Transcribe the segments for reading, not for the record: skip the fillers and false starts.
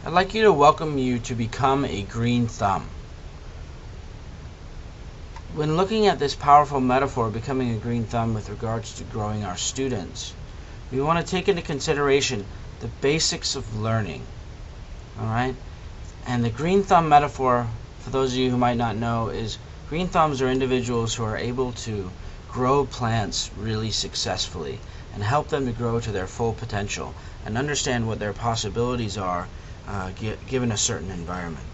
I'd like to welcome you to become a green thumb. When looking at this powerful metaphor, becoming a green thumb with regards to growing our students, we want to take into consideration the basics of learning. Alright? And the green thumb metaphor, for those of you who might not know, is green thumbs are individuals who are able to grow plants really successfully and help them to grow to their full potential and understand what their possibilities are given a certain environment.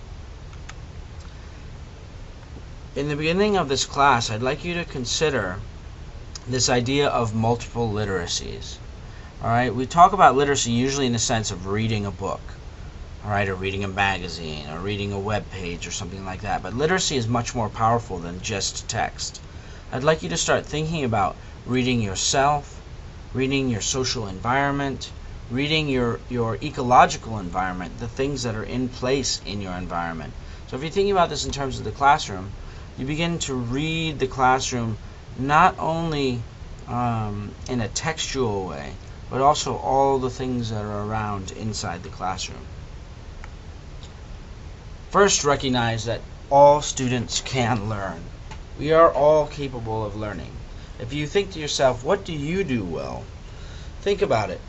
In the beginning of this class, I'd like you to consider this idea of multiple literacies. Alright, we talk about literacy usually in the sense of reading a book, alright, or reading a magazine, or reading a web page, or something like that. But literacy is much more powerful than just text. I'd like you to start thinking about reading yourself, reading your social environment, reading your ecological environment, the things that are in place in your environment. So if you're thinking about this in terms of the classroom, you begin to read the classroom not only in a textual way, but also all the things that are around inside the classroom. First, recognize that all students can learn. We are all capable of learning. If you think to yourself, what do you do well? Think about it.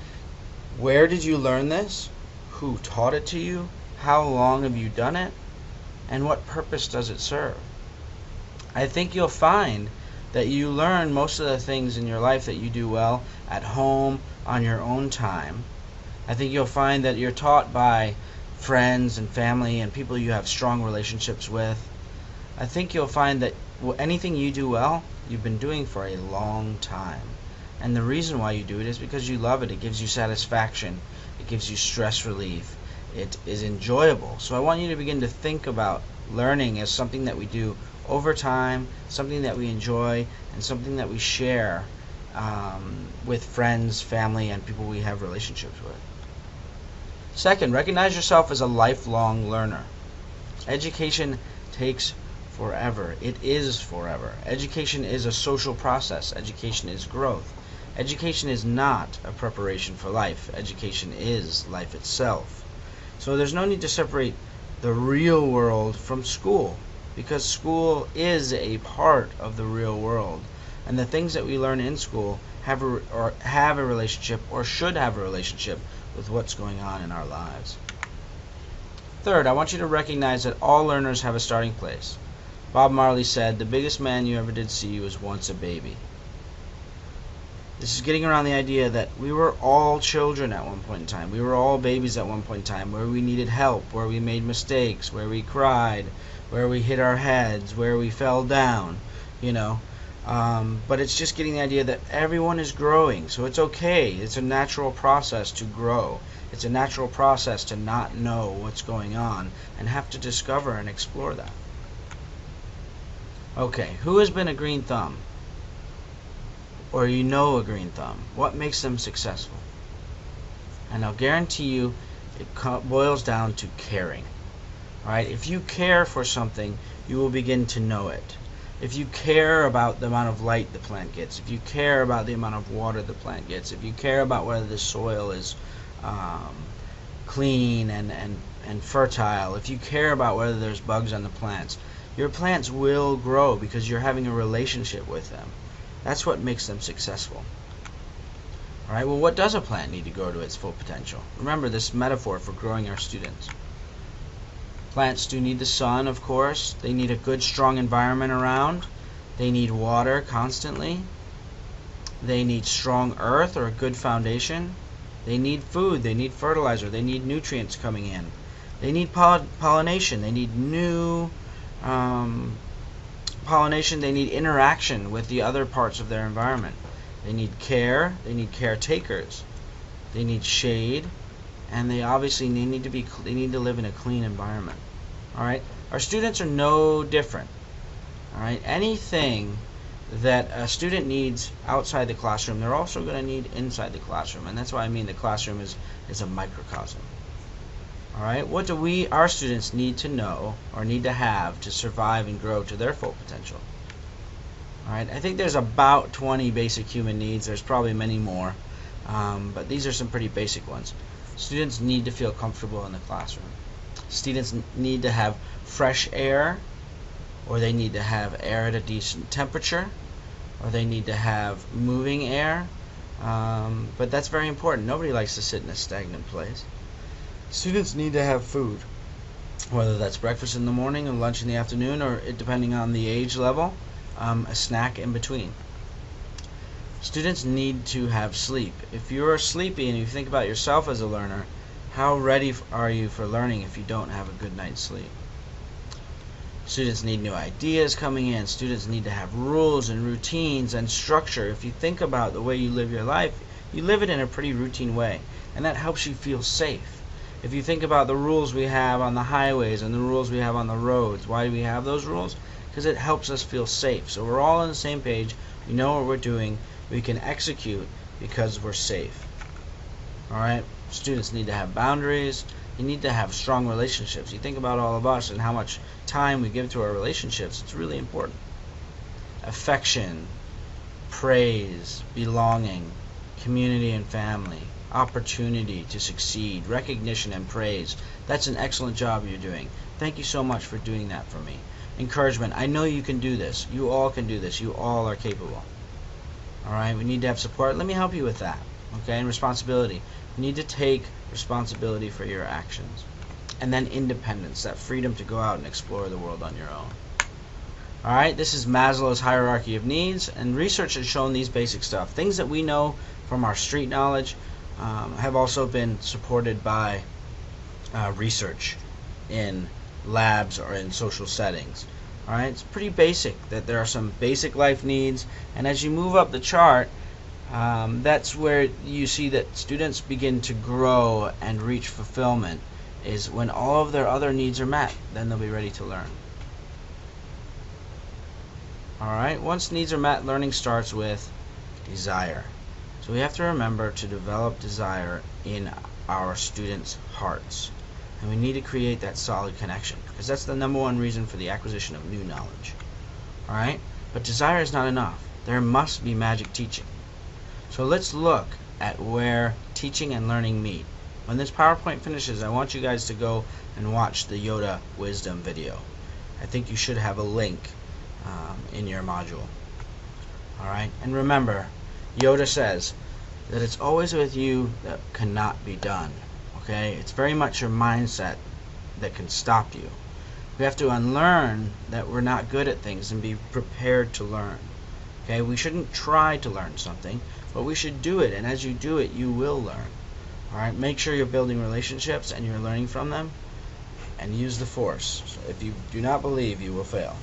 Where did you learn this? Who taught it to you? How long have you done it? And what purpose does it serve? I think you'll find that you learn most of the things in your life that you do well at home on your own time. I think you'll find that you're taught by friends and family and people you have strong relationships with. I think you'll find that anything you do well, you've been doing for a long time. And the reason why you do it is because you love it. It gives you satisfaction. It gives you stress relief. It is enjoyable. So I want you to begin to think about learning as something that we do over time, something that we enjoy, and something that we share with friends, family, and people we have relationships with. Second, recognize yourself as a lifelong learner. Education takes forever. It is forever. Education is a social process. Education is growth. Education is not a preparation for life. Education is life itself. So there's no need to separate the real world from school, because school is a part of the real world. And the things that we learn in school have a relationship, or should have a relationship, with what's going on in our lives. Third, I want you to recognize that all learners have a starting place. Bob Marley said, "The biggest man you ever did see was once a baby." This is getting around the idea that we were all children at one point in time. We were all babies at one point in time, where we needed help, where we made mistakes, where we cried, where we hit our heads, where we fell down, But it's just getting the idea that everyone is growing, so it's okay. It's a natural process to grow. It's a natural process to not know what's going on and have to discover and explore that. Okay, who has been a green thumb? Or a green thumb? What makes them successful? And I'll guarantee you it boils down to caring. Alright, if you care for something, you will begin to know it. If you care about the amount of light the plant gets, if you care about the amount of water the plant gets, if you care about whether the soil is clean and fertile, if you care about whether there's bugs on the plants, your plants will grow because you're having a relationship with them. That's what makes them successful. Alright, well, what does a plant need to grow to its full potential? Remember this metaphor for growing our students. Plants do need the sun, of course. They need a good, strong environment around. They need water constantly. They need strong earth or a good foundation. They need food. They need fertilizer. They need nutrients coming in. They need pollination. They need new pollination. They need interaction with the other parts of their environment. They need care. They need caretakers. They need shade, and they obviously need to live in a clean environment. All right, our students are no different. All right, anything that a student needs outside the classroom, they're also going to need inside the classroom, and that's why I mean the classroom is a microcosm. All right, what do our students need to know or need to have to survive and grow to their full potential? Alright, I think there's about 20 basic human needs. There's probably many more, but these are some pretty basic ones. Students need to feel comfortable in the classroom. Students need to have fresh air, or they need to have air at a decent temperature, or they need to have moving air. But that's very important. Nobody likes to sit in a stagnant place. Students need to have food, whether that's breakfast in the morning and lunch in the afternoon, or depending on the age level, a snack in between. Students need to have sleep. If you're sleepy and you think about yourself as a learner, how ready are you for learning if you don't have a good night's sleep? Students need new ideas coming in. Students need to have rules and routines and structure. If you think about the way you live your life, you live it in a pretty routine way, and that helps you feel safe. If you think about the rules we have on the highways and the rules we have on the roads, why do we have those rules? Because it helps us feel safe. So we're all on the same page. We know what we're doing. We can execute because we're safe. Alright? Students need to have boundaries. You need to have strong relationships. You think about all of us and how much time we give to our relationships. It's really important. Affection, praise, belonging, community and family, opportunity to succeed, recognition and praise. That's an excellent job you're doing. Thank you so much for doing that for me. Encouragement. I know you can do this. You all can do this. You all are capable. Alright, we need to have support. Let me help you with that. Okay, and responsibility. You need to take responsibility for your actions. And then independence, that freedom to go out and explore the world on your own. Alright, this is Maslow's hierarchy of needs, and research has shown these basic stuff. Things that we know from our street knowledge have also been supported by research in labs or in social settings. Alright, it's pretty basic that there are some basic life needs, and as you move up the chart, that's where you see that students begin to grow and reach fulfillment, is when all of their other needs are met. Then they'll be ready to learn. Alright, once needs are met, learning starts with desire. So we have to remember to develop desire in our students' hearts. And we need to create that solid connection, because that's the number one reason for the acquisition of new knowledge. Alright? But desire is not enough. There must be magic teaching. So let's look at where teaching and learning meet. When this PowerPoint finishes, I want you guys to go and watch the Yoda Wisdom video. I think you should have a link in your module. Alright? And remember, Yoda says that it's always with you that cannot be done. Okay? It's very much your mindset that can stop you. We have to unlearn that we're not good at things and be prepared to learn. Okay? We shouldn't try to learn something, but we should do it, and as you do it, you will learn. Alright? Make sure you're building relationships and you're learning from them, and use the force. So if you do not believe, you will fail.